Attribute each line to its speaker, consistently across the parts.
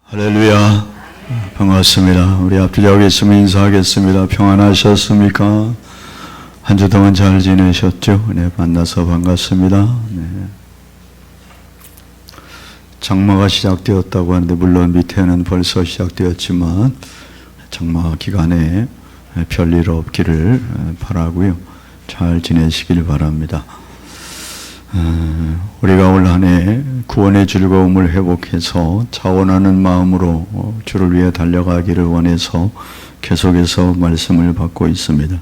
Speaker 1: 할렐루야. 반갑습니다. 우리 앞뒤자고 계시면 인사하겠습니다. 평안하셨습니까? 한 주 동안 잘 지내셨죠? 네, 만나서 반갑습니다. 네. 장마가 시작되었다고 하는데 물론 밑에는 벌써 시작되었지만 장마 기간에 별일 없기를 바라고요. 잘 지내시길 바랍니다. 우리가 올 한 해 구원의 즐거움을 회복해서 자원하는 마음으로 주를 위해 달려가기를 원해서 계속해서 말씀을 받고 있습니다.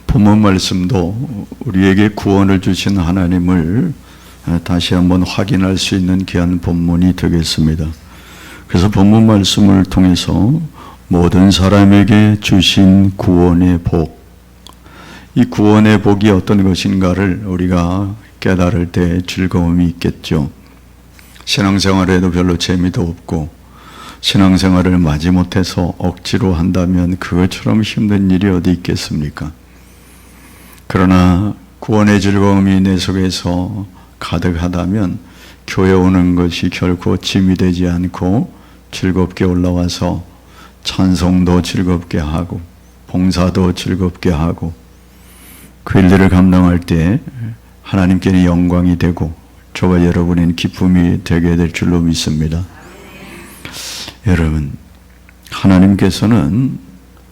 Speaker 1: 본문 말씀도 우리에게 구원을 주신 하나님을 다시 한번 확인할 수 있는 귀한 본문이 되겠습니다. 그래서 본문 말씀을 통해서 모든 사람에게 주신 구원의 복, 이 구원의 복이 어떤 것인가를 우리가 깨달을 때 즐거움이 있겠죠. 신앙생활에도 별로 재미도 없고 신앙생활을 마지못해서 억지로 한다면 그것처럼 힘든 일이 어디 있겠습니까? 그러나 구원의 즐거움이 내 속에서 가득하다면 교회 오는 것이 결코 짐이 되지 않고 즐겁게 올라와서 찬송도 즐겁게 하고 봉사도 즐겁게 하고 그 일들을 감당할 때 하나님께는 영광이 되고 저와 여러분은 기쁨이 되게 될 줄로 믿습니다. 여러분, 하나님께서는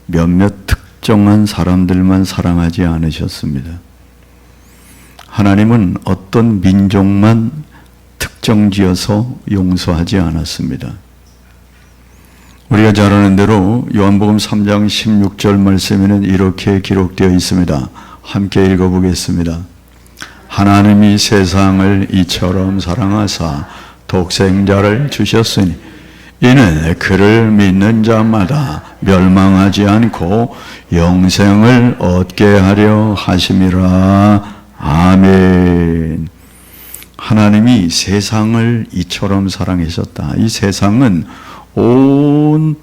Speaker 1: 몇몇 특정한 사람들만 사랑하지 않으셨습니다. 하나님은 어떤 민족만 특정지어서 용서하지 않았습니다. 우리가 잘 아는 대로 요한복음 3장 16절 말씀에는 이렇게 기록되어 있습니다. 함께 읽어보겠습니다. 하나님이 세상을 이처럼 사랑하사 독생자를 주셨으니 이는 그를 믿는 자마다 멸망하지 않고 영생을 얻게 하려 하심이라. 아멘. 하나님이 세상을 이처럼 사랑하셨다. 이 세상은 온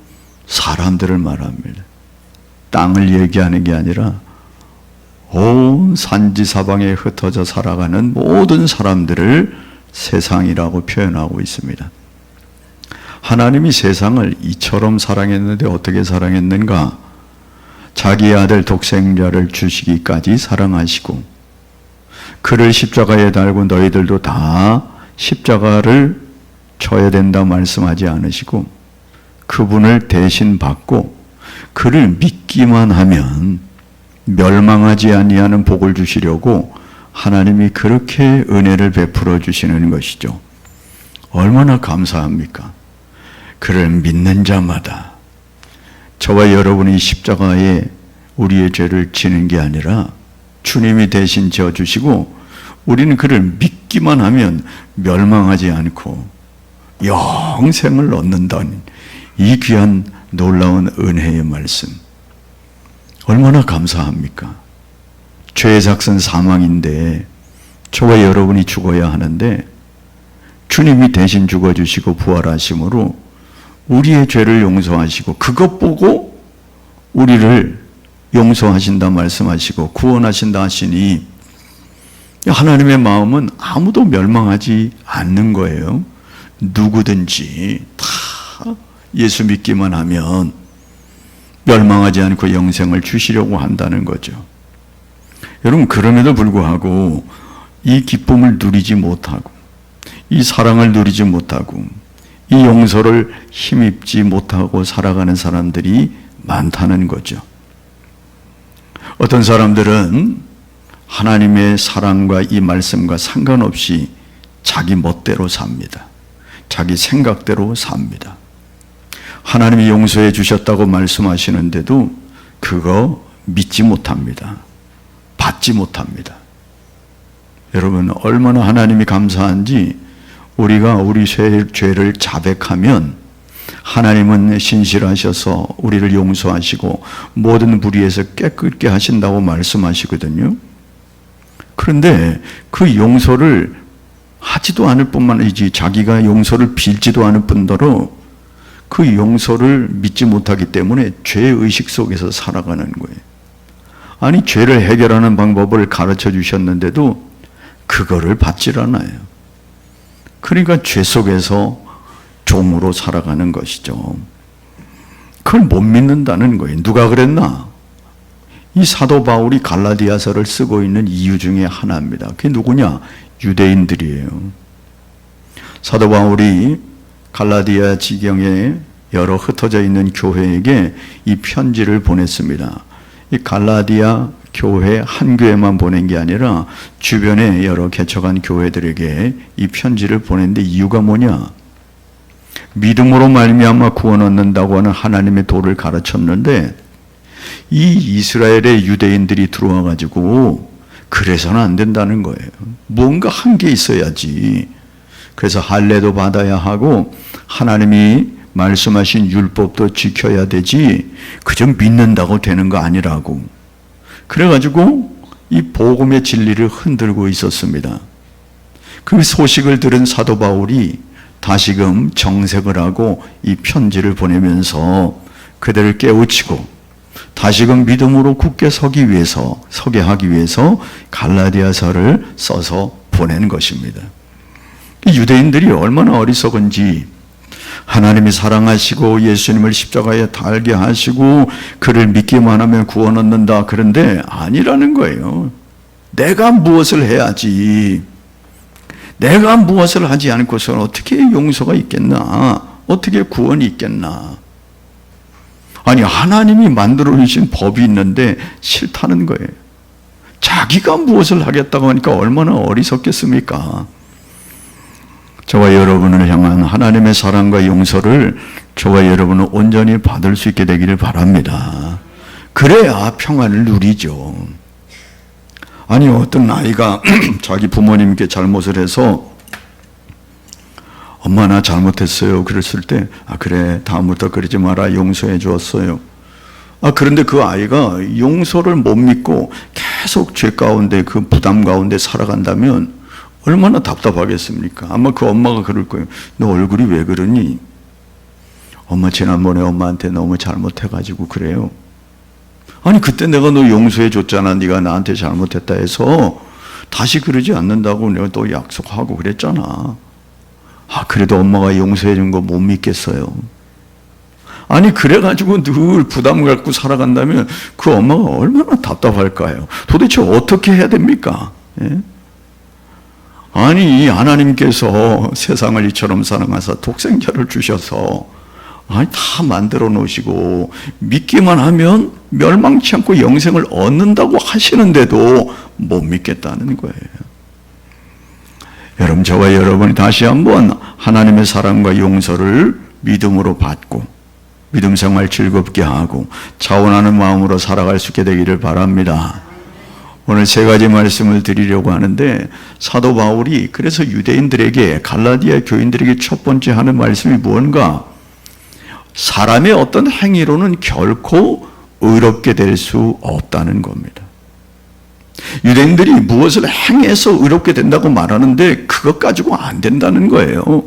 Speaker 1: 사람들을 말합니다. 땅을 얘기하는 게 아니라 온 산지사방에 흩어져 살아가는 모든 사람들을 세상이라고 표현하고 있습니다. 하나님이 세상을 이처럼 사랑했는데 어떻게 사랑했는가? 자기 아들 독생자를 주시기까지 사랑하시고 그를 십자가에 달고 너희들도 다 십자가를 져야 된다 말씀하지 않으시고 그분을 대신 받고 그를 믿기만 하면 멸망하지 아니하는 복을 주시려고 하나님이 그렇게 은혜를 베풀어 주시는 것이죠. 얼마나 감사합니까? 그를 믿는 자마다 저와 여러분이 십자가에 우리의 죄를 지는 게 아니라 주님이 대신 지어주시고 우리는 그를 믿기만 하면 멸망하지 않고 영생을 얻는다는 이 귀한 놀라운 은혜의 말씀, 얼마나 감사합니까? 죄의 삭은 사망인데 저와 여러분이 죽어야 하는데 주님이 대신 죽어주시고 부활하심으로 우리의 죄를 용서하시고 그것 보고 우리를 용서하신다 말씀하시고 구원하신다 하시니 하나님의 마음은 아무도 멸망하지 않는 거예요. 누구든지 다 예수 믿기만 하면 멸망하지 않고 영생을 주시려고 한다는 거죠. 여러분, 그럼에도 불구하고 이 기쁨을 누리지 못하고 이 사랑을 누리지 못하고 이 용서를 힘입지 못하고 살아가는 사람들이 많다는 거죠. 어떤 사람들은 하나님의 사랑과 이 말씀과 상관없이 자기 멋대로 삽니다. 자기 생각대로 삽니다. 하나님이 용서해 주셨다고 말씀하시는데도 그거 믿지 못합니다. 받지 못합니다. 여러분, 얼마나 하나님이 감사한지 우리가 우리 죄를 자백하면 하나님은 신실하셔서 우리를 용서하시고 모든 불의에서 깨끗게 하신다고 말씀하시거든요. 그런데 그 용서를 하지도 않을 뿐만 아니지 자기가 용서를 빌지도 않을 뿐더러 그 용서를 믿지 못하기 때문에 죄의식 속에서 살아가는 거예요. 아니, 죄를 해결하는 방법을 가르쳐 주셨는데도 그거를 받질 않아요. 그러니까 죄 속에서 종으로 살아가는 것이죠. 그걸 못 믿는다는 거예요. 누가 그랬나? 이 사도 바울이 갈라디아서를 쓰고 있는 이유 중에 하나입니다. 그게 누구냐? 유대인들이에요. 사도 바울이 갈라디아 지경에 여러 흩어져 있는 교회에게 이 편지를 보냈습니다. 이 갈라디아 교회 한 교회만 보낸 게 아니라 주변에 여러 개척한 교회들에게 이 편지를 보냈는데 이유가 뭐냐? 믿음으로 말미암아 구원 얻는다고 하는 하나님의 도를 가르쳤는데 이 이스라엘의 유대인들이 들어와 가지고 그래서는 안 된다는 거예요. 뭔가 한 게 있어야지. 그래서 할례도 받아야 하고 하나님이 말씀하신 율법도 지켜야 되지 그저 믿는다고 되는 거 아니라고. 그래가지고 이 복음의 진리를 흔들고 있었습니다. 그 소식을 들은 사도 바울이 다시금 정색을 하고 이 편지를 보내면서 그들을 깨우치고 다시금 믿음으로 굳게 서게 하기 위해서 갈라디아서를 써서 보낸 것입니다. 유대인들이 얼마나 어리석은지 하나님이 사랑하시고 예수님을 십자가에 달게 하시고 그를 믿기만 하면 구원 얻는다. 그런데 아니라는 거예요. 내가 무엇을 해야지. 내가 무엇을 하지 않고서는 어떻게 용서가 있겠나? 어떻게 구원이 있겠나? 아니 하나님이 만들어 주신 법이 있는데 싫다는 거예요. 자기가 무엇을 하겠다고 하니까 얼마나 어리석겠습니까? 저와 여러분을 향한 하나님의 사랑과 용서를 저와 여러분은 온전히 받을 수 있게 되기를 바랍니다. 그래야 평안을 누리죠. 아니 어떤 아이가 자기 부모님께 잘못을 해서 엄마 나 잘못했어요 그랬을 때 그래 다음부터 그러지 마라 용서해 주었어요. 그런데 그 아이가 용서를 못 믿고 계속 죄 가운데 그 부담 가운데 살아간다면 얼마나 답답하겠습니까? 아마 그 엄마가 그럴 거예요. 너 얼굴이 왜 그러니? 엄마 지난번에 엄마한테 너무 잘못해가지고 그래요. 아니 그때 내가 너 용서해 줬잖아. 네가 나한테 잘못했다 해서 다시 그러지 않는다고 내가 또 약속하고 그랬잖아. 그래도 엄마가 용서해 준 거 못 믿겠어요. 아니 그래가지고 늘 부담을 갖고 살아간다면 그 엄마가 얼마나 답답할까요? 도대체 어떻게 해야 됩니까? 예? 아니 하나님께서 세상을 이처럼 사랑하사 독생자를 주셔서 다 만들어 놓으시고 믿기만 하면 멸망치 않고 영생을 얻는다고 하시는데도 못 믿겠다는 거예요. 여러분 저와 여러분이 다시 한번 하나님의 사랑과 용서를 믿음으로 받고 믿음 생활 즐겁게 하고 자원하는 마음으로 살아갈 수 있게 되기를 바랍니다. 오늘 세 가지 말씀을 드리려고 하는데 사도 바울이 그래서 유대인들에게 갈라디아 교인들에게 첫 번째 하는 말씀이 무언가? 사람의 어떤 행위로는 결코 의롭게 될 수 없다는 겁니다. 유대인들이 무엇을 행해서 의롭게 된다고 말하는데 그것 가지고 안 된다는 거예요.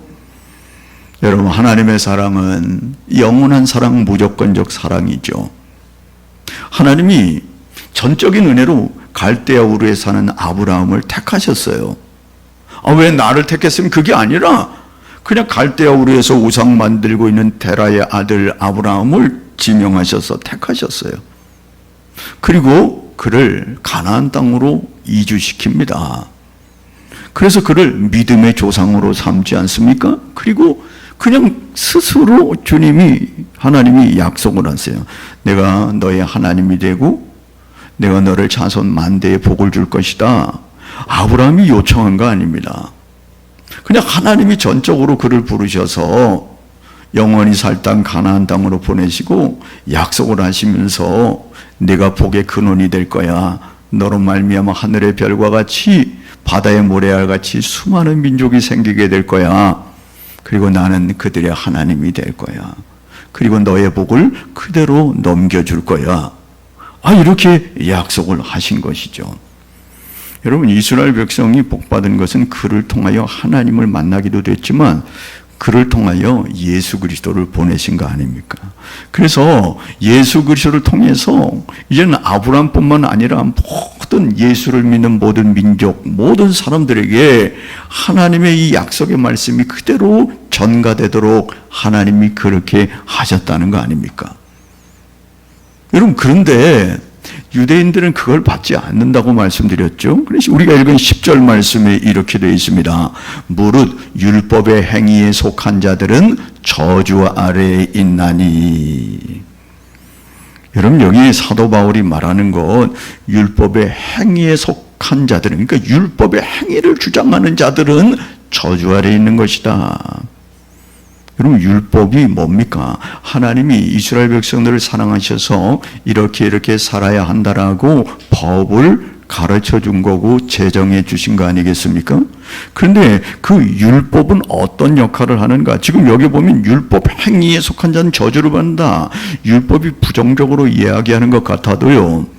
Speaker 1: 여러분 하나님의 사랑은 영원한 사랑, 무조건적 사랑이죠. 하나님이 전적인 은혜로 갈대아 우르에 사는 아브라함을 택하셨어요. 왜 나를 택했으면 그게 아니라 그냥 갈대아 우르에서 우상 만들고 있는 데라의 아들 아브라함을 지명하셔서 택하셨어요. 그리고 그를 가나안 땅으로 이주시킵니다. 그래서 그를 믿음의 조상으로 삼지 않습니까? 그리고 그냥 스스로 하나님이 약속을 하세요. 내가 너의 하나님이 되고 내가 너를 자손 만대에 복을 줄 것이다. 아브라함이 요청한 거 아닙니다. 그냥 하나님이 전적으로 그를 부르셔서 영원히 살 땅 가나안 땅으로 보내시고 약속을 하시면서 내가 복의 근원이 될 거야. 너로 말미암아 하늘의 별과 같이 바다의 모래알 같이 수많은 민족이 생기게 될 거야. 그리고 나는 그들의 하나님이 될 거야. 그리고 너의 복을 그대로 넘겨줄 거야. 이렇게 약속을 하신 것이죠. 여러분 이스라엘 백성이 복받은 것은 그를 통하여 하나님을 만나기도 됐지만 그를 통하여 예수 그리스도를 보내신 거 아닙니까? 그래서 예수 그리스도를 통해서 이제는 아브라함뿐만 아니라 모든 예수를 믿는 모든 민족, 모든 사람들에게 하나님의 이 약속의 말씀이 그대로 전가되도록 하나님이 그렇게 하셨다는 거 아닙니까? 여러분, 그런데 유대인들은 그걸 받지 않는다고 말씀드렸죠. 그래서 우리가 읽은 10절 말씀에 이렇게 되어 있습니다. 무릇 율법의 행위에 속한 자들은 저주 아래에 있나니. 여러분, 여기 사도 바울이 말하는 건 율법의 행위에 속한 자들은, 그러니까 율법의 행위를 주장하는 자들은 저주 아래에 있는 것이다. 여러분, 율법이 뭡니까? 하나님이 이스라엘 백성들을 사랑하셔서 이렇게 살아야 한다라고 법을 가르쳐 준 거고 제정해 주신 거 아니겠습니까? 그런데 그 율법은 어떤 역할을 하는가? 지금 여기 보면 율법 행위에 속한 자는 저주를 받는다. 율법이 부정적으로 이야기하는 것 같아도요,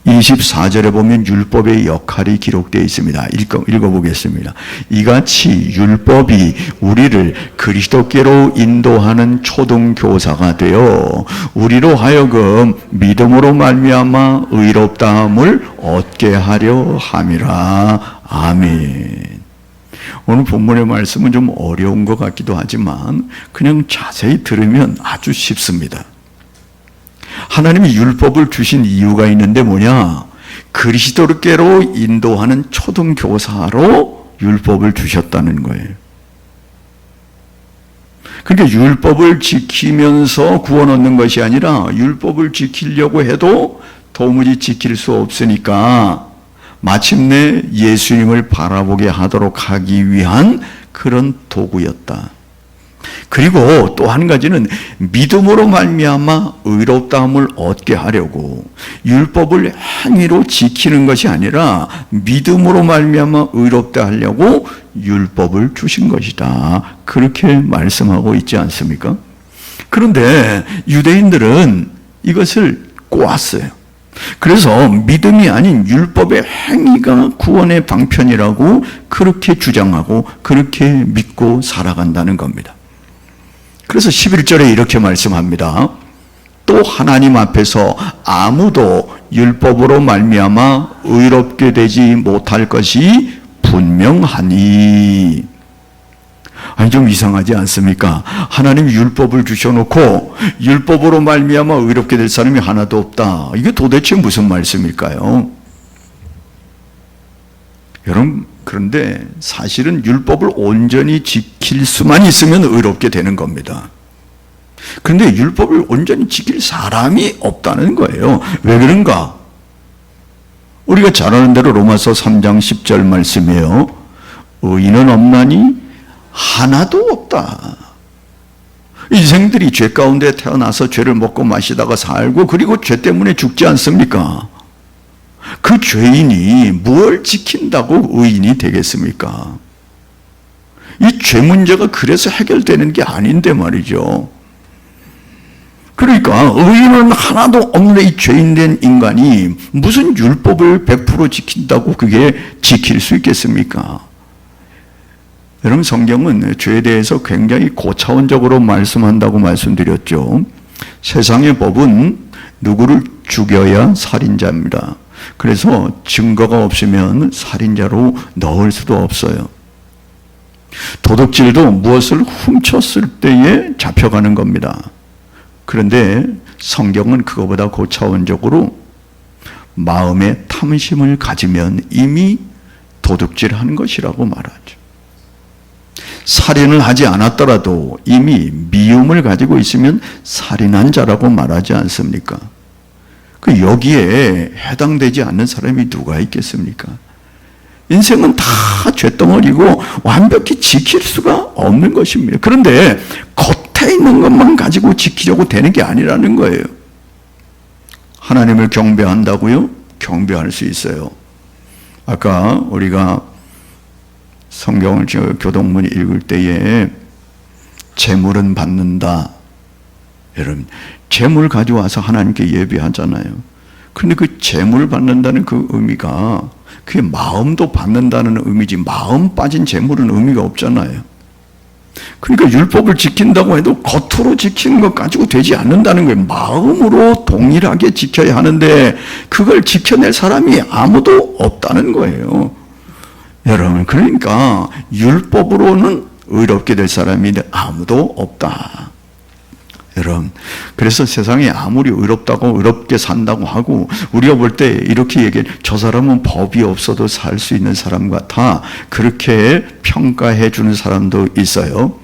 Speaker 1: 24절에 보면 율법의 역할이 기록되어 있습니다. 읽어보겠습니다. 이같이 율법이 우리를 그리스도께로 인도하는 초등교사가 되어 우리로 하여금 믿음으로 말미암아 의롭다함을 얻게 하려 함이라. 아멘. 오늘 본문의 말씀은 좀 어려운 것 같기도 하지만 그냥 자세히 들으면 아주 쉽습니다. 하나님이 율법을 주신 이유가 있는데 뭐냐? 그리스도께로 인도하는 초등교사로 율법을 주셨다는 거예요. 그러니까 율법을 지키면서 구원 얻는 것이 아니라 율법을 지키려고 해도 도무지 지킬 수 없으니까 마침내 예수님을 바라보게 하도록 하기 위한 그런 도구였다. 그리고 또 한 가지는 믿음으로 말미암아 의롭다함을 얻게 하려고, 율법을 행위로 지키는 것이 아니라 믿음으로 말미암아 의롭다 하려고 율법을 주신 것이다. 그렇게 말씀하고 있지 않습니까? 그런데 유대인들은 이것을 꼬았어요. 그래서 믿음이 아닌 율법의 행위가 구원의 방편이라고 그렇게 주장하고 그렇게 믿고 살아간다는 겁니다. 그래서 11절에 이렇게 말씀합니다. 또 하나님 앞에서 아무도 율법으로 말미암아 의롭게 되지 못할 것이 분명하니. 아니, 좀 이상하지 않습니까? 하나님이 율법을 주셔놓고 율법으로 말미암아 의롭게 될 사람이 하나도 없다. 이게 도대체 무슨 말씀일까요? 여러분, 그런데 사실은 율법을 온전히 지킬 수만 있으면 의롭게 되는 겁니다. 그런데 율법을 온전히 지킬 사람이 없다는 거예요. 왜 그런가? 우리가 잘 아는 대로 로마서 3장 10절 말씀이에요. 의인은 없나니 하나도 없다. 인생들이 죄 가운데 태어나서 죄를 먹고 마시다가 살고 그리고 죄 때문에 죽지 않습니까? 그 죄인이 뭘 지킨다고 의인이 되겠습니까? 이 죄 문제가 그래서 해결되는 게 아닌데 말이죠. 그러니까 의인은 하나도 없는 이 죄인된 인간이 무슨 율법을 100% 지킨다고 그게 지킬 수 있겠습니까? 여러분, 성경은 죄에 대해서 굉장히 고차원적으로 말씀한다고 말씀드렸죠. 세상의 법은 누구를 죽여야 살인자입니다. 그래서 증거가 없으면 살인자로 넣을 수도 없어요. 도둑질도 무엇을 훔쳤을 때에 잡혀가는 겁니다. 그런데 성경은 그거보다 고차원적으로 마음의 탐심을 가지면 이미 도둑질하는 것이라고 말하죠. 살인을 하지 않았더라도 이미 미움을 가지고 있으면 살인한 자라고 말하지 않습니까? 그 여기에 해당되지 않는 사람이 누가 있겠습니까? 인생은 다 죄덩어리고 완벽히 지킬 수가 없는 것입니다. 그런데 겉에 있는 것만 가지고 지키려고 되는 게 아니라는 거예요. 하나님을 경배한다고요? 경배할 수 있어요. 아까 우리가 성경을 교동문 읽을 때에 재물은 받는다. 여러분, 재물 가져와서 하나님께 예배하잖아요. 그런데 그 재물을 받는다는 그 의미가 그게 마음도 받는다는 의미지, 마음 빠진 재물은 의미가 없잖아요. 그러니까 율법을 지킨다고 해도 겉으로 지키는 것 가지고 되지 않는다는 거예요. 마음으로 동일하게 지켜야 하는데 그걸 지켜낼 사람이 아무도 없다는 거예요. 여러분, 그러니까 율법으로는 의롭게 될 사람이 아무도 없다. 여러분, 그래서 세상에 아무리 의롭다고 의롭게 산다고 하고 우리가 볼 때 이렇게 얘기해, 저 사람은 법이 없어도 살 수 있는 사람 같아, 그렇게 평가해 주는 사람도 있어요.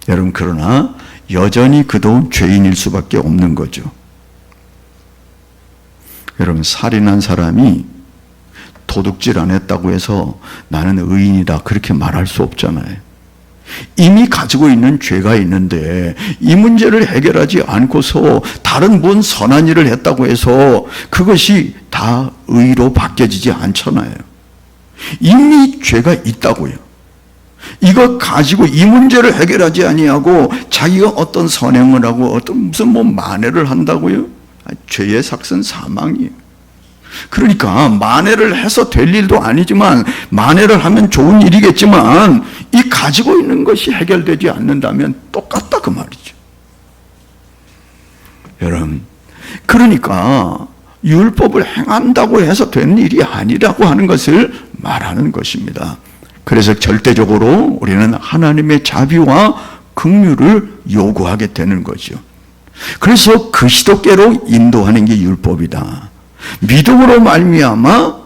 Speaker 1: 여러분, 그러나 여전히 그도 죄인일 수밖에 없는 거죠. 여러분, 살인한 사람이 도둑질 안 했다고 해서 나는 의인이다 그렇게 말할 수 없잖아요. 이미 가지고 있는 죄가 있는데 이 문제를 해결하지 않고서 다른 뭔 선한 일을 했다고 해서 그것이 다 의로 바뀌어지지 않잖아요. 이미 죄가 있다고요. 이거 가지고 이 문제를 해결하지 아니하고 자기가 어떤 선행을 하고 어떤 무슨 만회를 한다고요? 죄의 삭은 사망이에요. 그러니까 만회를 해서 될 일도 아니지만, 만회를 하면 좋은 일이겠지만 이 가지고 있는 것이 해결되지 않는다면 똑같다 그 말이죠. 여러분, 그러니까 율법을 행한다고 해서 된 일이 아니라고 하는 것을 말하는 것입니다. 그래서 절대적으로 우리는 하나님의 자비와 긍휼을 요구하게 되는 거죠. 그래서 그리스도께로 인도하는 게 율법이다. 믿음으로 말미암아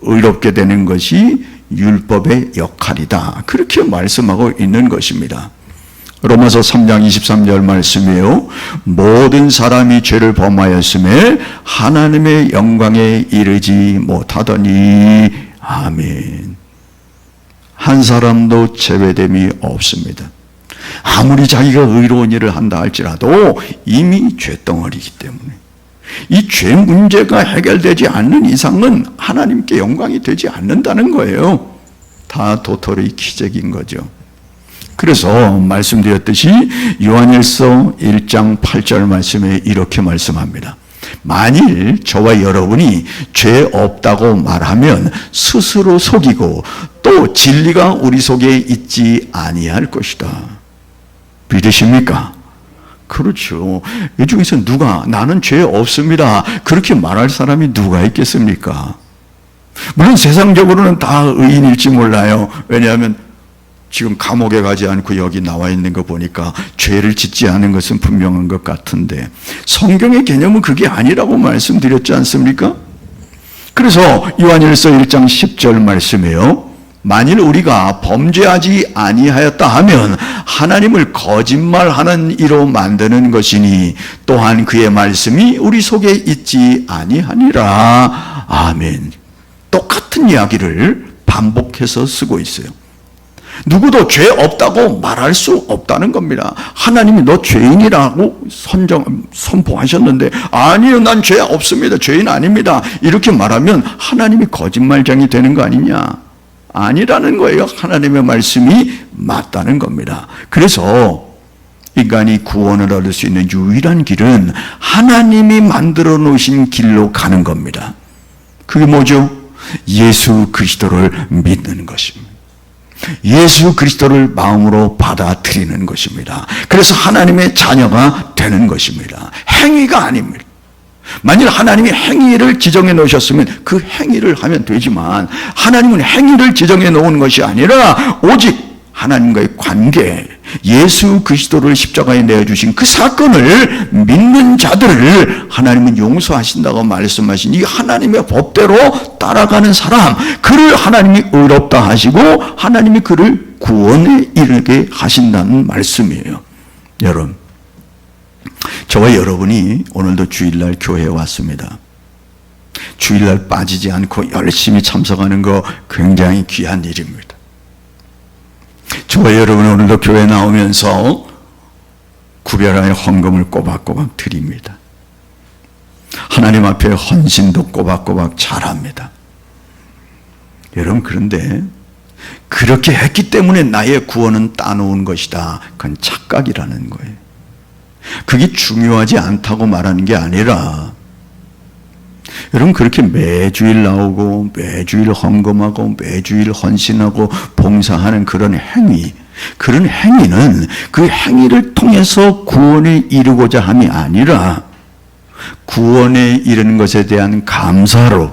Speaker 1: 의롭게 되는 것이 율법의 역할이다. 그렇게 말씀하고 있는 것입니다. 로마서 3장 23절 말씀이에요. 모든 사람이 죄를 범하였음에 하나님의 영광에 이르지 못하더니. 아멘. 한 사람도 제외됨이 없습니다. 아무리 자기가 의로운 일을 한다 할지라도 이미 죄덩어리이기 때문에 이 죄 문제가 해결되지 않는 이상은 하나님께 영광이 되지 않는다는 거예요. 다 도토리 기적인 거죠. 그래서 말씀드렸듯이 요한일서 1장 8절 말씀에 이렇게 말씀합니다. 만일 저와 여러분이 죄 없다고 말하면 스스로 속이고 또 진리가 우리 속에 있지 아니할 것이다. 믿으십니까? 그렇죠. 이 중에서 누가 나는 죄 없습니다 그렇게 말할 사람이 누가 있겠습니까? 물론 세상적으로는 다 의인일지 몰라요. 왜냐하면 지금 감옥에 가지 않고 여기 나와 있는 거 보니까 죄를 짓지 않은 것은 분명한 것 같은데 성경의 개념은 그게 아니라고 말씀드렸지 않습니까? 그래서 요한일서 1장 10절 말씀이에요. 만일 우리가 범죄하지 아니하였다 하면 하나님을 거짓말하는 이로 만드는 것이니 또한 그의 말씀이 우리 속에 있지 아니하니라. 아멘. 똑같은 이야기를 반복해서 쓰고 있어요. 누구도 죄 없다고 말할 수 없다는 겁니다. 하나님이 너 죄인이라고 선포하셨는데 아니요, 난 죄 없습니다, 죄인 아닙니다 이렇게 말하면 하나님이 거짓말장이 되는 거 아니냐? 아니라는 거예요. 하나님의 말씀이 맞다는 겁니다. 그래서 인간이 구원을 얻을 수 있는 유일한 길은 하나님이 만들어 놓으신 길로 가는 겁니다. 그게 뭐죠? 예수 그리스도를 믿는 것입니다. 예수 그리스도를 마음으로 받아들이는 것입니다. 그래서 하나님의 자녀가 되는 것입니다. 행위가 아닙니다. 만일 하나님이 행위를 지정해 놓으셨으면 그 행위를 하면 되지만 하나님은 행위를 지정해 놓은 것이 아니라 오직 하나님과의 관계, 예수 그리스도를 십자가에 내어주신 그 사건을 믿는 자들을 하나님은 용서하신다고 말씀하신 이 하나님의 법대로 따라가는 사람, 그를 하나님이 의롭다 하시고 하나님이 그를 구원에 이르게 하신다는 말씀이에요. 여러분, 저와 여러분이 오늘도 주일날 교회에 왔습니다. 주일날 빠지지 않고 열심히 참석하는 거 굉장히 귀한 일입니다. 저와 여러분 오늘도 교회에 나오면서 구별하여 헌금을 꼬박꼬박 드립니다. 하나님 앞에 헌신도 꼬박꼬박 잘합니다. 여러분, 그런데 그렇게 했기 때문에 나의 구원은 따놓은 것이다, 그건 착각이라는 거예요. 그게 중요하지 않다고 말하는 게 아니라, 여러분 그렇게 매주일 나오고 매주일 헌금하고 매주일 헌신하고 봉사하는 그런 행위, 그런 행위는 그 행위를 통해서 구원에 이르고자 함이 아니라 구원에 이르는 것에 대한 감사로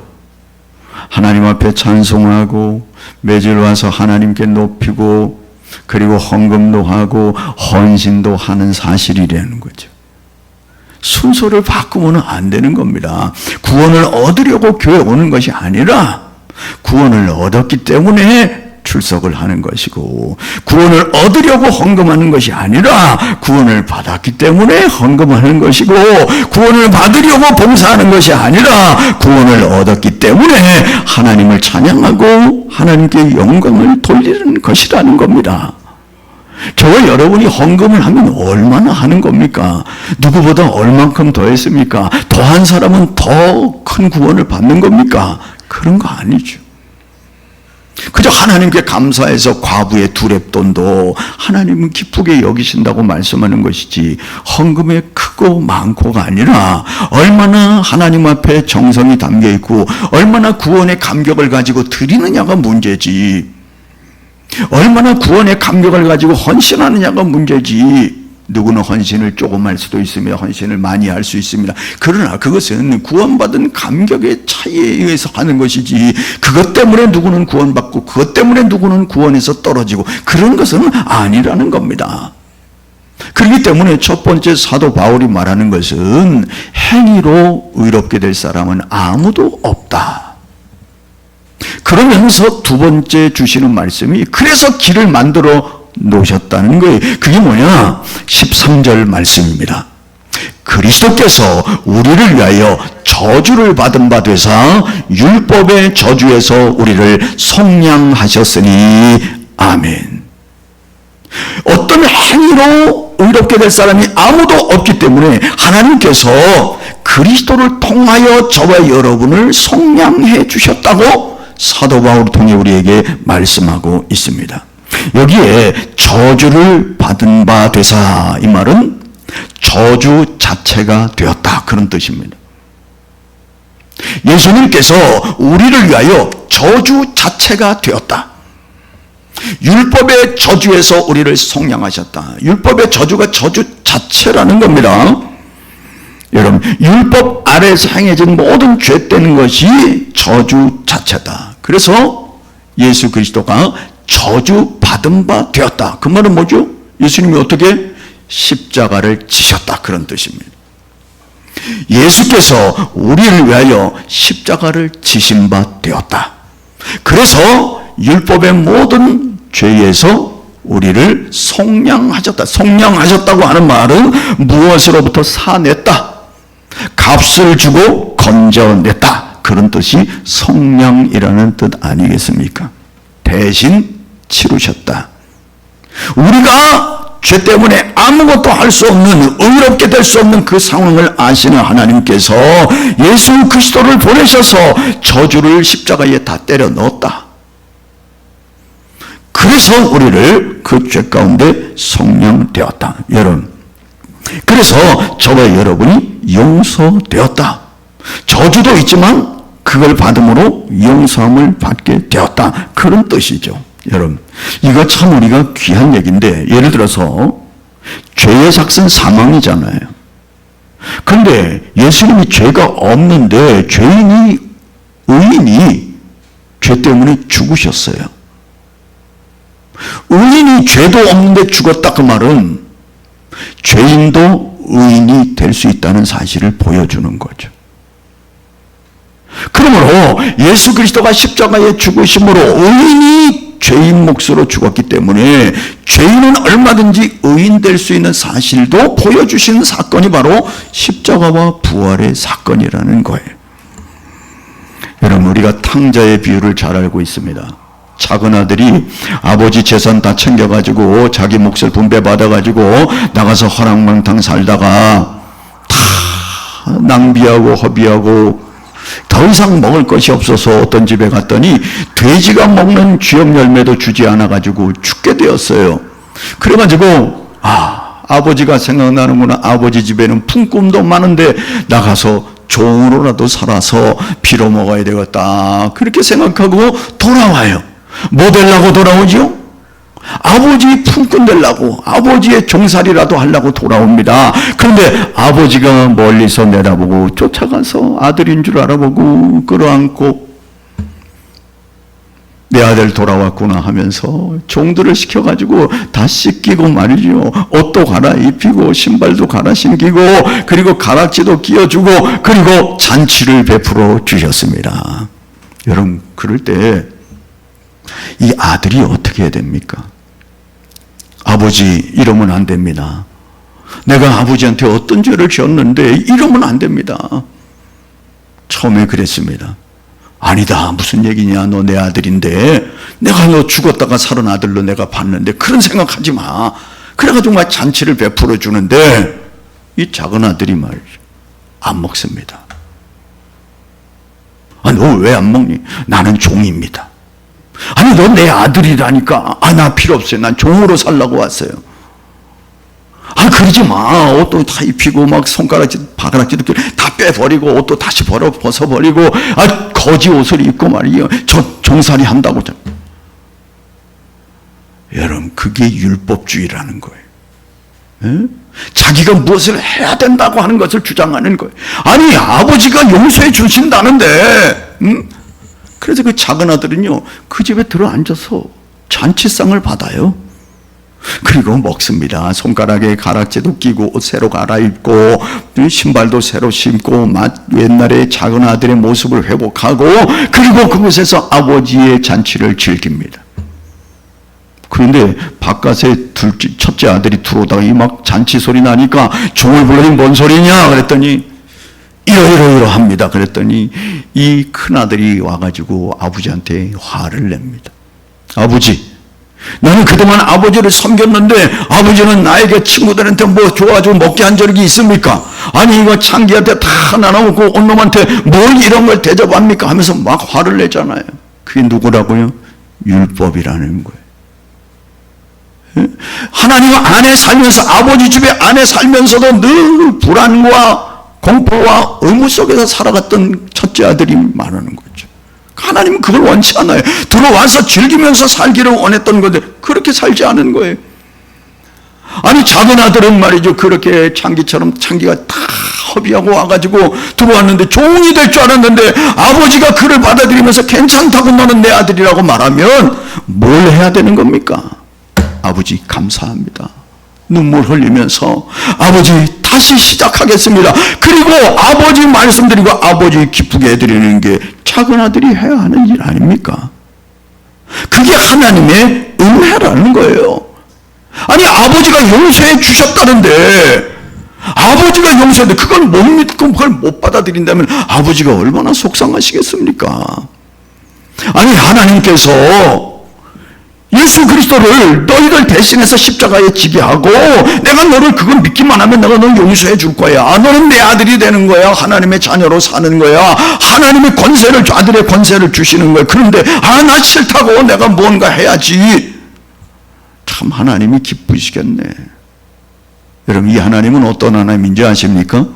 Speaker 1: 하나님 앞에 찬송하고 매질 와서 하나님께 높이고 그리고 헌금도 하고 헌신도 하는 사실이라는 거죠. 순서를 바꾸면 안 되는 겁니다. 구원을 얻으려고 교회 오는 것이 아니라 구원을 얻었기 때문에 출석을 하는 것이고, 구원을 얻으려고 헌금하는 것이 아니라 구원을 받았기 때문에 헌금하는 것이고, 구원을 받으려고 봉사하는 것이 아니라 구원을 얻었기 때문에 하나님을 찬양하고 하나님께 영광을 돌리는 것이라는 겁니다. 저와 여러분이 헌금을 하면 얼마나 하는 겁니까? 누구보다 얼만큼 더 했습니까? 더한 사람은 더 큰 구원을 받는 겁니까? 그런 거 아니죠. 그저 하나님께 감사해서 과부의 두렙돈도 하나님은 기쁘게 여기신다고 말씀하는 것이지, 헌금의 크고 많고가 아니라 얼마나 하나님 앞에 정성이 담겨 있고 얼마나 구원의 감격을 가지고 드리느냐가 문제지, 얼마나 구원의 감격을 가지고 헌신하느냐가 문제지. 누구는 헌신을 조금 할 수도 있으며 헌신을 많이 할 수 있습니다. 그러나 그것은 구원받은 감격의 차이에 의해서 하는 것이지, 그것 때문에 누구는 구원받고 그것 때문에 누구는 구원에서 떨어지고 그런 것은 아니라는 겁니다. 그렇기 때문에 첫 번째 사도 바울이 말하는 것은 행위로 의롭게 될 사람은 아무도 없다. 그러면서 두 번째 주시는 말씀이 그래서 길을 만들어 놓으셨다는 거예요. 그게 뭐냐? 13절 말씀입니다. 그리스도께서 우리를 위하여 저주를 받은 바 되사 율법의 저주에서 우리를 속량하셨으니 아멘. 어떤 행위로 의롭게 될 사람이 아무도 없기 때문에 하나님께서 그리스도를 통하여 저와 여러분을 속량해 주셨다고 사도 바울을 통해 우리에게 말씀하고 있습니다. 여기에 저주를 받은 바 되사, 이 말은 저주 자체가 되었다, 그런 뜻입니다. 예수님께서 우리를 위하여 저주 자체가 되었다. 율법의 저주에서 우리를 속량하셨다. 율법의 저주가 저주 자체라는 겁니다. 여러분, 율법 아래에서 행해진 모든 죄되는 것이 저주 자체다. 그래서 예수 그리스도가 저주 받은 바 되었다. 그 말은 뭐죠? 예수님이 어떻게 십자가를 지셨다, 그런 뜻입니다. 예수께서 우리를 위하여 십자가를 지신 바 되었다. 그래서 율법의 모든 죄에서 우리를 속량하셨다. 속량하셨다고 하는 말은 무엇으로부터 사냈다, 값을 주고 건져냈다, 그런 뜻이 속량이라는 뜻 아니겠습니까? 대신 치르셨다. 우리가 죄 때문에 아무것도 할 수 없는, 의롭게 될 수 없는 그 상황을 아시는 하나님께서 예수 그리스도를 보내셔서 저주를 십자가에 다 때려 넣었다. 그래서 우리를 그 죄 가운데 속량되었다. 여러분, 그래서 저와 여러분이 용서되었다. 저주도 있지만 그걸 받음으로 용서함을 받게 되었다, 그런 뜻이죠. 여러분, 이거 참 우리가 귀한 얘기인데, 예를 들어서 죄의 삭은 사망이잖아요. 그런데 예수님이 죄가 없는데 의인이 죄 때문에 죽으셨어요. 의인이 죄도 없는데 죽었다, 그 말은 죄인도 의인이 될 수 있다는 사실을 보여주는 거죠. 그러므로 예수 그리스도가 십자가에 죽으심으로 의인이 죄인 몫으로 죽었기 때문에 죄인은 얼마든지 의인 될 수 있는 사실도 보여주시는 사건이 바로 십자가와 부활의 사건이라는 거예요. 여러분, 우리가 탕자의 비유를 잘 알고 있습니다. 작은 아들이 아버지 재산 다 챙겨가지고 자기 몫을 분배받아가지고 나가서 허랑방탕 살다가 다 낭비하고 허비하고 더 이상 먹을 것이 없어서 어떤 집에 갔더니 돼지가 먹는 쥐염 열매도 주지 않아가지고 죽게 되었어요. 그래가지고 아버지가 생각나는구나. 아버지 집에는 품꾼도 많은데 나가서 종으로라도 살아서 빌어 먹어야 되겠다, 그렇게 생각하고 돌아와요. 뭐 되려고 돌아오죠? 아버지 품꾼 되려고, 아버지의 종살이라도 하려고 돌아옵니다. 그런데 아버지가 멀리서 내다보고 쫓아가서 아들인 줄 알아보고 끌어안고 내 아들 돌아왔구나 하면서 종들을 시켜가지고 다 씻기고 말이죠. 옷도 갈아입히고 신발도 갈아 신기고 그리고 가락지도 끼워주고 그리고 잔치를 베풀어 주셨습니다. 여러분, 그럴 때 이 아들이 어떻게 해야 됩니까? 아버지, 이러면 안 됩니다. 내가 아버지한테 어떤 죄를 지었는데 이러면 안 됩니다. 처음에 그랬습니다. 아니다, 무슨 얘기냐, 너 내 아들인데 내가 너 죽었다가 살은 아들로 내가 봤는데 그런 생각하지 마. 그래가지고 막 잔치를 베풀어 주는데 이 작은 아들이 말이죠, 안 먹습니다. 아, 너 왜 안 먹니? 나는 종입니다. 아니, 너 내 아들이라니까. 아, 나 필요 없어요. 난 종으로 살라고 왔어요. 아, 그러지 마. 옷도 다 입히고 막 손가락지, 발가락지도 다 빼버리고 옷도 다시 벗어버리고 아, 거지 옷을 입고 말이에요. 저 종살이 한다고. 여러분, 그게 율법주의라는 거예요. 에? 자기가 무엇을 해야 된다고 하는 것을 주장하는 거예요. 아니, 아버지가 용서해 주신다는데, 그래서 그 작은 아들은요, 그 집에 들어앉아서 잔치상을 받아요. 그리고 먹습니다. 손가락에 가락지도 끼고 옷 새로 갈아입고 신발도 새로 신고 옛날에 작은 아들의 모습을 회복하고 그리고 그곳에서 아버지의 잔치를 즐깁니다. 그런데 바깥에 첫째 아들이 들어오다가 이 막 잔치 소리 나니까 종을 불러니 뭔 소리냐 그랬더니 이러이러합니다. 그랬더니 이 큰아들이 와가지고 아버지한테 화를 냅니다. 아버지, 나는 그동안 아버지를 섬겼는데 아버지는 나에게 친구들한테 뭐 좋아가지고 먹게 한 적이 있습니까? 아니, 이거 창기한테 다 나눠먹고 온놈한테 뭘 이런 걸 대접합니까? 하면서 막 화를 내잖아요. 그게 누구라고요? 율법이라는 거예요. 하나님 안에 살면서, 아버지 집에 안에 살면서도 늘 불안과 공포와 의무 속에서 살아갔던 첫째 아들이 말하는 거죠. 하나님은 그걸 원치 않아요. 들어와서 즐기면서 살기를 원했던 건데 그렇게 살지 않은 거예요. 아니, 작은 아들은 말이죠, 그렇게 창기가 다 허비하고 와가지고 들어왔는데 종이 될 줄 알았는데 아버지가 그를 받아들이면서 괜찮다고, 너는 내 아들이라고 말하면 뭘 해야 되는 겁니까? 아버지 감사합니다. 눈물 흘리면서 아버지 다시 시작하겠습니다. 그리고 아버지 말씀드리고 아버지 기쁘게 해드리는 게 작은 아들이 해야 하는 일 아닙니까? 그게 하나님의 은혜라는 거예요. 아니, 아버지가 용서해 주셨다는데, 아버지가 용서했는데 그걸 못 믿고 그걸 못 받아들인다면 아버지가 얼마나 속상하시겠습니까? 아니, 하나님께서 예수 그리스도를 너희들 대신해서 십자가에 지게 하고 내가 너를 그걸 믿기만 하면 내가 널 용서해 줄 거야. 너는 내 아들이 되는 거야. 하나님의 자녀로 사는 거야. 하나님의 권세를, 아들의 권세를 주시는 거야. 그런데 나 싫다고, 내가 뭔가 해야지. 참 하나님이 기쁘시겠네. 여러분, 이 하나님은 어떤 하나님인지 아십니까?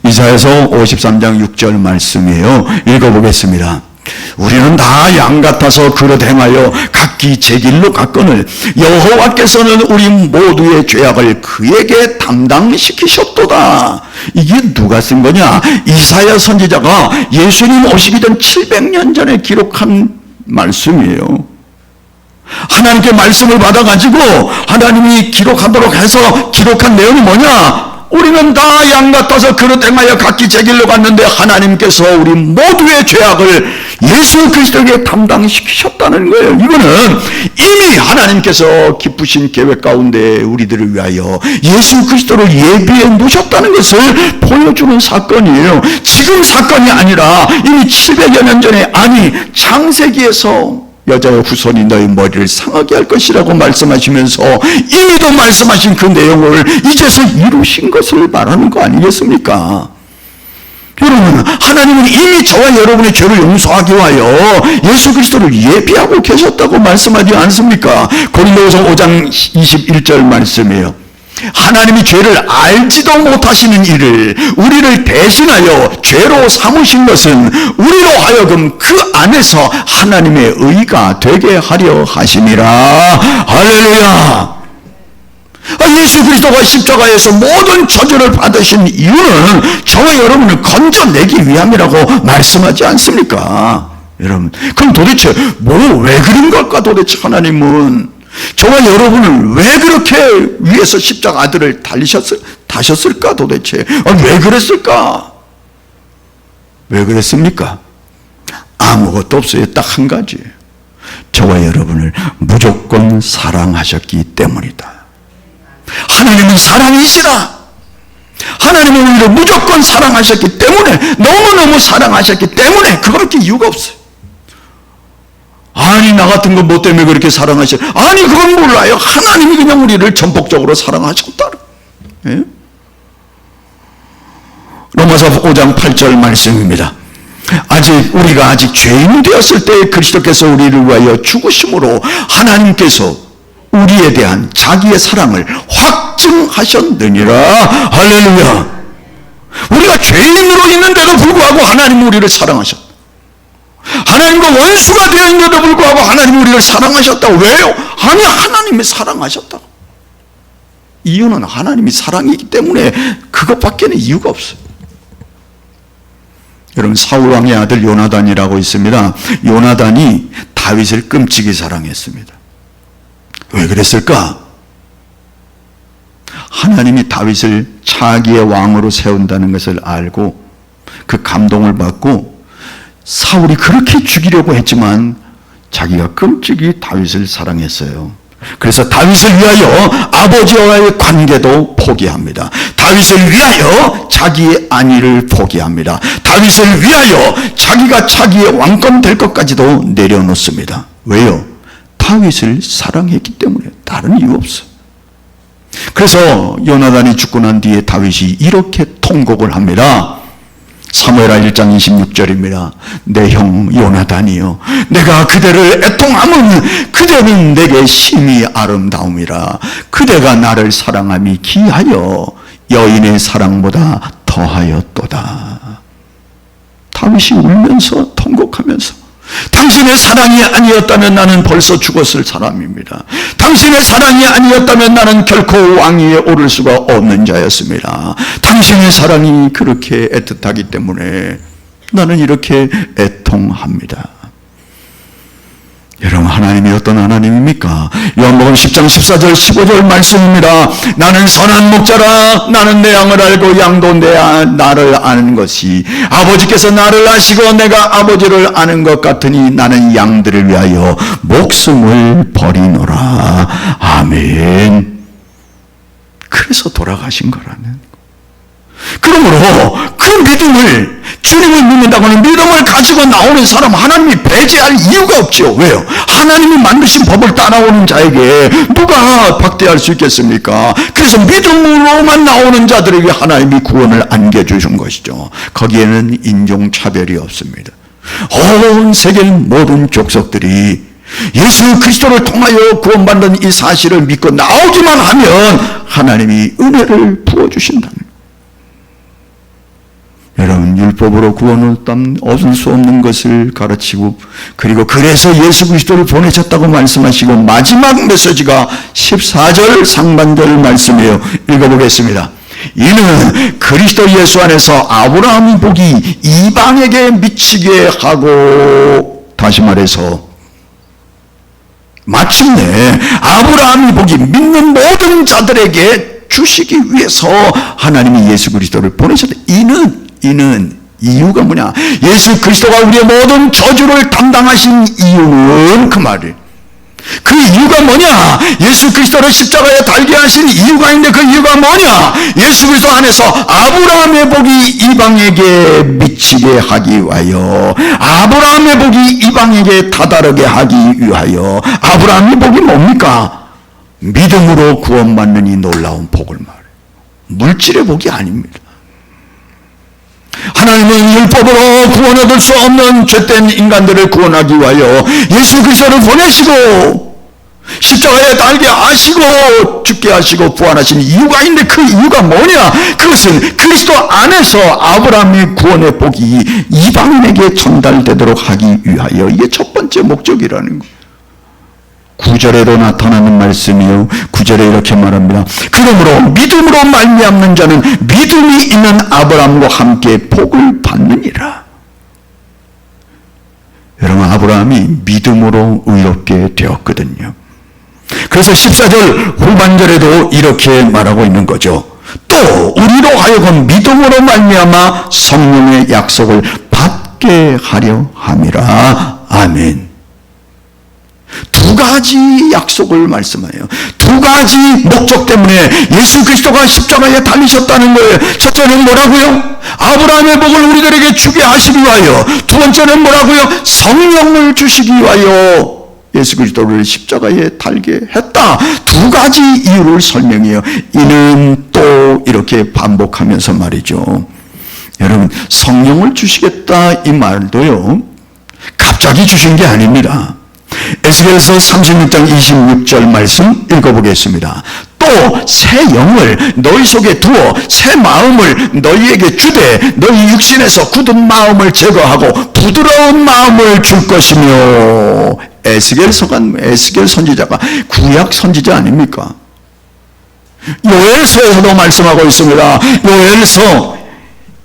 Speaker 1: 이사야서 53장 6절 말씀이에요. 읽어보겠습니다. 우리는 다 양 같아서 그릇 행하여 각기 제 길로 갔거늘 여호와께서는 우리 모두의 죄악을 그에게 담당시키셨도다. 이게 누가 쓴 거냐? 이사야 선지자가 예수님 오시기 전 700년 전에 기록한 말씀이에요. 하나님께 말씀을 받아가지고 하나님이 기록하도록 해서 기록한 내용이 뭐냐? 우리는 다 양 같아서 그릇 행하여 각기 제 길로 갔는데 하나님께서 우리 모두의 죄악을 예수 그리스도에게 담당시키셨다는 거예요. 이거는 이미 하나님께서 기쁘신 계획 가운데 우리들을 위하여 예수 그리스도를 예비해 놓으셨다는 것을 보여주는 사건이에요. 지금 사건이 아니라 이미 700여 년 전에, 아니 창세기에서 여자의 후손이 너희 머리를 상하게 할 것이라고 말씀하시면서 이미도 말씀하신 그 내용을 이제서 이루신 것을 말하는 거 아니겠습니까? 여러분, 하나님은 이미 저와 여러분의 죄를 용서하기 위하여 예수 그리스도를 예비하고 계셨다고 말씀하지 않습니까? 고린도후서 5장 21절 말씀이에요. 하나님이 죄를 알지도 못하시는 이를 우리를 대신하여 죄로 삼으신 것은 우리로 하여금 그 안에서 하나님의 의가 되게 하려 하심이라. 할렐루야. 예수 그리스도가 십자가에서 모든 저주를 받으신 이유는 저와 여러분을 건져내기 위함이라고 말씀하지 않습니까? 여러분, 그럼 도대체 왜 그런 걸까? 도대체 하나님은 저와 여러분을 왜 그렇게 위에서 십자가 아들을 다셨을까? 도대체 왜 그랬을까? 왜 그랬습니까? 아무것도 없어요. 딱 한 가지. 저와 여러분을 무조건 사랑하셨기 때문이다. 하나님은 사랑이시다. 하나님은 우리를 무조건 사랑하셨기 때문에, 너무너무 사랑하셨기 때문에 그거밖에 이유가 없어요. 아니, 나 같은 건 뭐 때문에 그렇게 사랑하셔? 아니, 그건 몰라요. 하나님이 그냥 우리를 전폭적으로 사랑하셨다. 예? 로마서 5장 8절 말씀입니다. 우리가 아직 죄인이 되었을 때 그리스도께서 우리를 위하여 죽으심으로 하나님께서 우리에 대한 자기의 사랑을 확증하셨느니라. 할렐루야. 우리가 죄인으로 있는데도 불구하고 하나님은 우리를 사랑하셨다. 하나님과 원수가 되어 있는데도 불구하고 하나님은 우리를 사랑하셨다고. 왜요? 아니, 하나님이 사랑하셨다고. 이유는 하나님이 사랑이기 때문에 그것밖에는 이유가 없어요. 여러분, 사울왕의 아들 요나단이라고 있습니다. 요나단이 다윗을 끔찍이 사랑했습니다. 왜 그랬을까? 하나님이 다윗을 자기의 왕으로 세운다는 것을 알고 그 감동을 받고 사울이 그렇게 죽이려고 했지만 자기가 끔찍이 다윗을 사랑했어요. 그래서 다윗을 위하여 아버지와의 관계도 포기합니다. 다윗을 위하여 자기의 안위를 포기합니다. 다윗을 위하여 자기가 자기의 왕권 될 것까지도 내려놓습니다. 왜요? 다윗을 사랑했기 때문에. 다른 이유 없어요. 그래서 요나단이 죽고 난 뒤에 다윗이 이렇게 통곡을 합니다. 사무엘하 1장 26절입니다. 내 형 요나단이요, 내가 그대를 애통함은 그대는 내게 심히 아름다움이라. 그대가 나를 사랑함이 기하여 여인의 사랑보다 더하였도다. 다윗이 울면서 통곡하면서, 당신의 사랑이 아니었다면 나는 벌써 죽었을 사람입니다. 당신의 사랑이 아니었다면 나는 결코 왕위에 오를 수가 없는 자였습니다. 당신의 사랑이 그렇게 애틋하기 때문에 나는 이렇게 애통합니다. 여러분, 하나님이 어떤 하나님입니까? 요한복음 10장 14절 15절 말씀입니다. 나는 선한 목자라. 나는 내 양을 알고 양도 나를 아는 것이, 아버지께서 나를 아시고 내가 아버지를 아는 것 같으니 나는 양들을 위하여 목숨을 버리노라. 아멘. 그래서 돌아가신 거라는. 그러므로 그 믿음을, 주님을 믿는다고 하는 믿음을 가지고 나오는 사람 하나님이 배제할 이유가 없죠. 왜요? 하나님이 만드신 법을 따라오는 자에게 누가 박대할 수 있겠습니까? 그래서 믿음으로만 나오는 자들에게 하나님이 구원을 안겨주신 것이죠. 거기에는 인종차별이 없습니다. 온 세계 모든 족속들이 예수 그리스도를 통하여 구원받는 이 사실을 믿고 나오기만 하면 하나님이 은혜를 부어주신다는 거예요. 여러분, 율법으로 구원을 얻을 수 없는 것을 가르치고, 그리고 그래서 예수 그리스도를 보내셨다고 말씀하시고, 마지막 메시지가 14절 상반절 말씀이에요. 읽어보겠습니다. 이는 그리스도 예수 안에서 아브라함의 복이 이방에게 미치게 하고, 다시 말해서 마침내 아브라함의 복이 믿는 모든 자들에게 주시기 위해서 하나님이 예수 그리스도를 보내셨다. 이는 이유가 뭐냐? 예수 그리스도가 우리의 모든 저주를 담당하신 이유는, 그 말이에요. 그 이유가 뭐냐? 예수 그리스도를 십자가에 달게 하신 이유가 있는데 그 이유가 뭐냐? 예수 그리스도 안에서 아브라함의 복이 이방에게 미치게 하기 위하여, 아브라함의 복이 이방에게 다다르게 하기 위하여. 아브라함의 복이 뭡니까? 믿음으로 구원받는 이 놀라운 복을 말해요. 물질의 복이 아닙니다. 하나님은 율법으로 구원 얻을 수 없는 죄된 인간들을 구원하기 위하여 예수 그리스도를 보내시고 십자가에 달게 하시고 죽게 하시고 부활하신 이유가 있는데 그 이유가 뭐냐? 그것은 그리스도 안에서 아브라함의 구원의 복이 이방인에게 전달되도록 하기 위하여, 이게 첫 번째 목적이라는 거예요. 9절에도 나타나는 말씀이요, 9절에 이렇게 말합니다. 그러므로 믿음으로 말미암는 자는 믿음이 있는 아브라함과 함께 복을 받느니라. 여러분, 아브라함이 믿음으로 의롭게 되었거든요. 그래서 14절 후반절에도 이렇게 말하고 있는 거죠. 또 우리로 하여금 믿음으로 말미암아 성령의 약속을 받게 하려 함이라. 아멘. 두 가지 약속을 말씀해요. 두 가지 목적 때문에 예수 그리스도가 십자가에 달리셨다는 거예요. 첫째는 뭐라고요? 아브라함의 복을 우리들에게 주게 하시기 위하여. 두 번째는 뭐라고요? 성령을 주시기 위하여 예수 그리스도를 십자가에 달게 했다. 두 가지 이유를 설명해요. 이는 또 이렇게 반복하면서 말이죠. 여러분, 성령을 주시겠다 이 말도요, 갑자기 주신 게 아닙니다. 에스겔서 36장 26절 말씀 읽어보겠습니다. 또 새 영을 너희 속에 두어 새 마음을 너희에게 주되 너희 육신에서 굳은 마음을 제거하고 부드러운 마음을 줄 것이며. 에스겔 선지자가 구약 선지자 아닙니까? 요엘서에서도 말씀하고 있습니다. 요엘서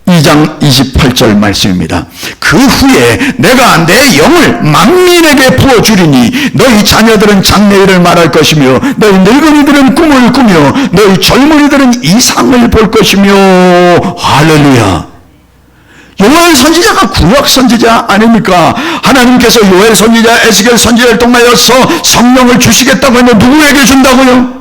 Speaker 1: 2장 28절 말씀입니다. 그 후에 내가 내 영을 만민에게 부어주리니 너희 자녀들은 장래일을 말할 것이며 너희 늙은이들은 꿈을 꾸며 너희 젊은이들은 이상을 볼 것이며. 할렐루야. 요엘 선지자가 구약 선지자 아닙니까? 하나님께서 요엘 선지자, 에스겔 선지자를 통하여서 성령을 주시겠다고 했는데 누구에게 준다고요?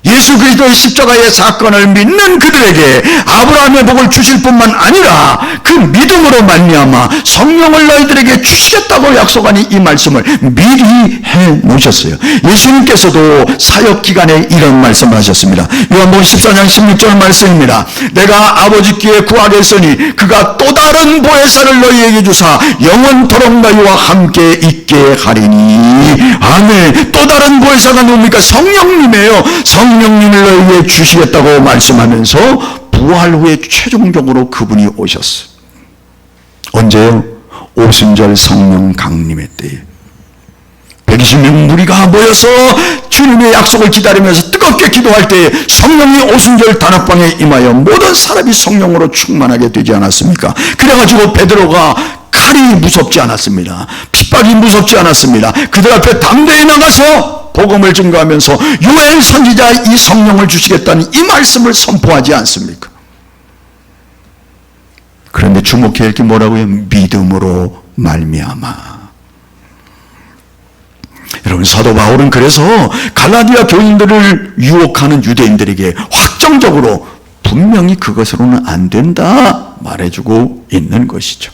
Speaker 1: 예수 그리스도의 십자가의 사건을 믿는 그들에게 아브라함의 복을 주실 뿐만 아니라 그 믿음으로 말미암아 성령을 너희들에게 주시겠다고 약속하니 이 말씀을 미리 해 놓으셨어요. 예수님께서도 사역 기간에 이런 말씀을 하셨습니다. 요한복음 14장 16절 말씀입니다. 내가 아버지께 구하겠으니 그가 또 다른 보혜사를 너희에게 주사 영원토록 너희와 함께 있게 하리니. 아멘. 또 다른 보혜사가 누굽니까? 성령님이에요. 성령님을 너희에게 주시겠다고 말씀하면서 부활 후에 최종적으로 그분이 오셨어요. 언제요? 오순절 성령 강림의 때에 120명 무리가 모여서 주님의 약속을 기다리면서 뜨겁게 기도할 때에 성령이 오순절 다락방에 임하여 모든 사람이 성령으로 충만하게 되지 않았습니까? 그래가지고 베드로가 칼이 무섭지 않았습니다. 핍박이 무섭지 않았습니다. 그들 앞에 담대히 나가서 복음을 증거하면서 요엘 선지자 이 성령을 주시겠다는 이 말씀을 선포하지 않습니까? 그런데 주목해야 할 게 뭐라고요? 믿음으로 말미암아. 여러분, 사도 바울은 그래서 갈라디아 교인들을 유혹하는 유대인들에게 확정적으로 분명히 그것으로는 안 된다 말해주고 있는 것이죠.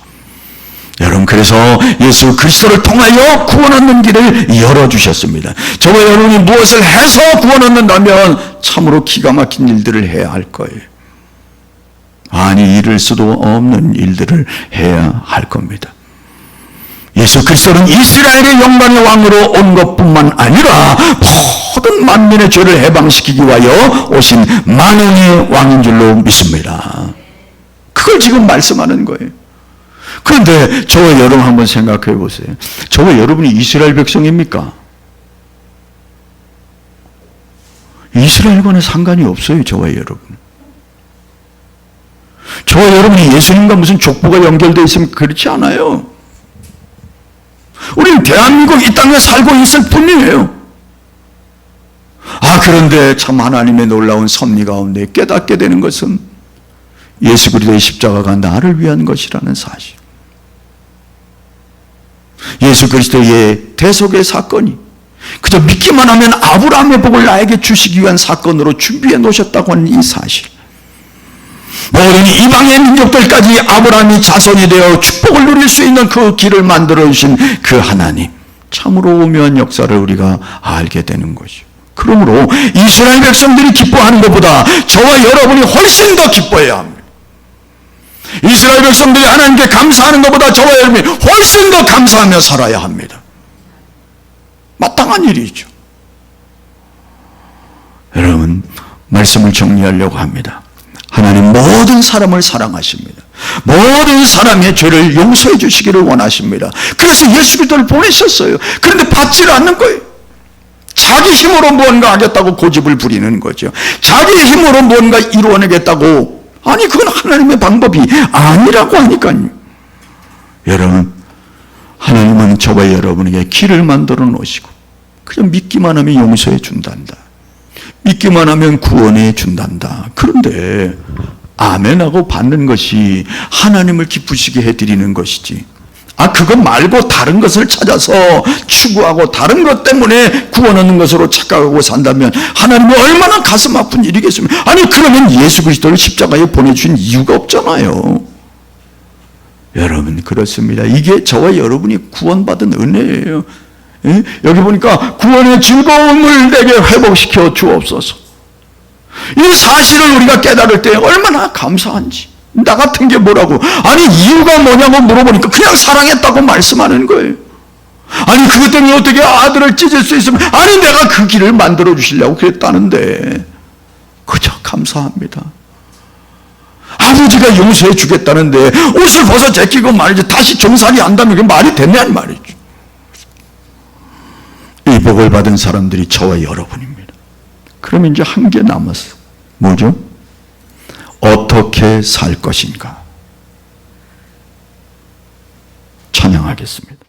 Speaker 1: 여러분, 그래서 예수 그리스도를 통하여 구원 얻는 길을 열어주셨습니다. 저와 여러분이 무엇을 해서 구원 얻는다면 참으로 기가 막힌 일들을 해야 할 거예요. 아니, 이룰 수도 없는 일들을 해야 할 겁니다. 예수 그리스도는 이스라엘의 영광의 왕으로 온 것뿐만 아니라 모든 만민의 죄를 해방시키기 위하여 오신 만왕의 왕인 줄로 믿습니다. 그걸 지금 말씀하는 거예요. 그런데 저와 여러분 한번 생각해 보세요. 저와 여러분이 이스라엘 백성입니까? 이스라엘과는 상관이 없어요. 저와 여러분. 저와 여러분이 예수님과 무슨 족보가 연결되어 있으면 그렇지 않아요. 우리는 대한민국 이 땅에 살고 있을 뿐이에요. 그런데 참 하나님의 놀라운 섭리 가운데 깨닫게 되는 것은 예수 그리스도의 십자가가 나를 위한 것이라는 사실. 예수 그리스도의 대속의 사건이 그저 믿기만 하면 아브라함의 복을 나에게 주시기 위한 사건으로 준비해 놓으셨다고 하는 이 사실. 모든 이방의 민족들까지 아브라함이 자손이 되어 축복을 누릴 수 있는 그 길을 만들어 주신 그 하나님, 참으로 오묘한 역사를 우리가 알게 되는 것이죠. 그러므로 이스라엘 백성들이 기뻐하는 것보다 저와 여러분이 훨씬 더 기뻐해야 합니다. 이스라엘 백성들이 하나님께 감사하는 것보다 저와 여러분이 훨씬 더 감사하며 살아야 합니다. 마땅한 일이죠. 여러분, 말씀을 정리하려고 합니다. 하나님 모든 사람을 사랑하십니다. 모든 사람의 죄를 용서해 주시기를 원하십니다. 그래서 예수 그리스도를 보내셨어요. 그런데 받지를 않는 거예요. 자기 힘으로 무언가 하겠다고 고집을 부리는 거죠. 자기 힘으로 무언가 이루어내겠다고. 아니, 그건 하나님의 방법이 아니라고 하니까요. 여러분, 하나님은 저와 여러분에게 길을 만들어 놓으시고 그냥 믿기만 하면 용서해 준단다. 믿기만 하면 구원해 준단다. 그런데 아멘하고 받는 것이 하나님을 기쁘시게 해드리는 것이지, 그것 말고 다른 것을 찾아서 추구하고 다른 것 때문에 구원 얻는 것으로 착각하고 산다면 하나님이 얼마나 가슴 아픈 일이겠습니까? 아니, 그러면 예수 그리스도를 십자가에 보내주신 이유가 없잖아요. 여러분, 그렇습니다. 이게 저와 여러분이 구원받은 은혜예요. 예? 여기 보니까 구원의 즐거움을 내게 회복시켜 주옵소서. 이 사실을 우리가 깨달을 때 얼마나 감사한지. 나 같은 게 뭐라고? 아니, 이유가 뭐냐고 물어보니까 그냥 사랑했다고 말씀하는 거예요. 아니, 그것 때문에 어떻게 아들을 찢을 수 있으면, 아니, 내가 그 길을 만들어 주시려고 그랬다는데 그저 감사합니다. 아버지가 용서해 주겠다는데 옷을 벗어 제끼고 말이지 다시 정살이 안다면 그게 말이 됐냐는 말이죠. 이 복을 받은 사람들이 저와 여러분입니다. 그럼 이제 한 개 남았어. 뭐죠? 어떻게 살 것인가? 찬양하겠습니다.